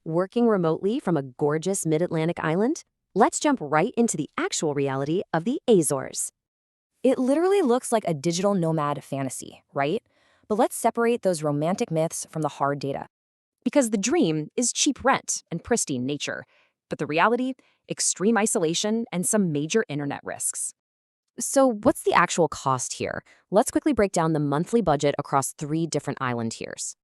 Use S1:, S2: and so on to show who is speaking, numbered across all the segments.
S1: working remotely from a gorgeous mid-Atlantic island? Let's jump right into the actual reality of the Azores.
S2: It literally looks like a digital nomad fantasy, right? But let's separate those romantic myths from the hard data.
S1: Because the dream is cheap rent and pristine nature, but the reality, extreme isolation and some major internet risks. So what's the actual cost here? Let's quickly break down the monthly budget across 3 different island tiers.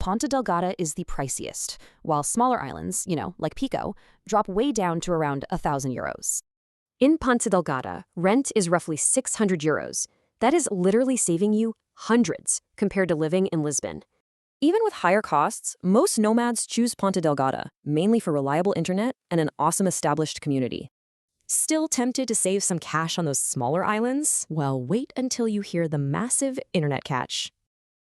S1: Ponta Delgada is the priciest, while smaller islands, like Pico, drop way down to around €1,000. In Ponta Delgada, rent is roughly €600. That is literally saving you hundreds compared to living in Lisbon. Even with higher costs, most nomads choose Ponta Delgada, mainly for reliable internet and an awesome established community. Still tempted to save some cash on those smaller islands? Well, wait until you hear the massive internet catch.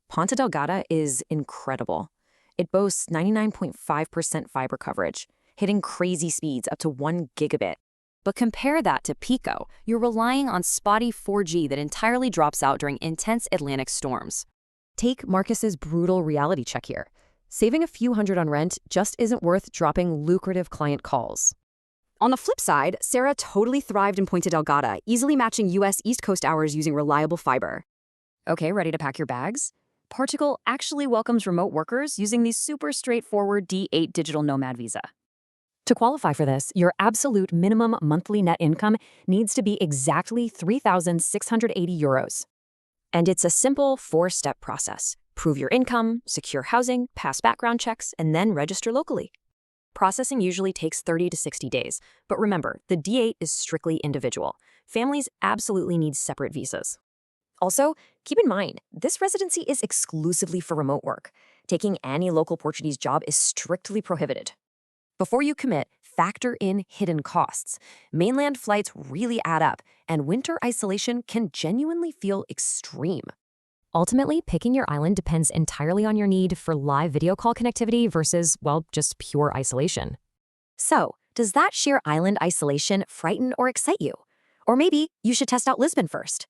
S1: Ponta Delgada is incredible. It boasts 99.5% fiber coverage, hitting crazy speeds up to 1 gigabit. But compare that to Pico, you're relying on spotty 4G that entirely drops out during intense Atlantic storms. Take Marcus's brutal reality check here. Saving a few hundred on rent just isn't worth dropping lucrative client calls. On the flip side, Sarah totally thrived in Ponta Delgada, easily matching US East Coast hours using reliable fiber. Okay, ready to pack your bags? Portugal actually welcomes remote workers using the super straightforward D8 Digital Nomad visa. To qualify for this, your absolute minimum monthly net income needs to be exactly €3,680. And it's a simple 4-step process. Prove your income, secure housing, pass background checks, and then register locally. Processing usually takes 30 to 60 days, but remember, the D8 is strictly individual. Families absolutely need separate visas. Also, keep in mind, this residency is exclusively for remote work. Taking any local Portuguese job is strictly prohibited. Before you commit, factor in hidden costs. Mainland flights really add up, and winter isolation can genuinely feel extreme. Ultimately, picking your island depends entirely on your need for live video call connectivity versus, well, just pure isolation. So, does that sheer island isolation frighten or excite you? Or maybe you should test out Lisbon first.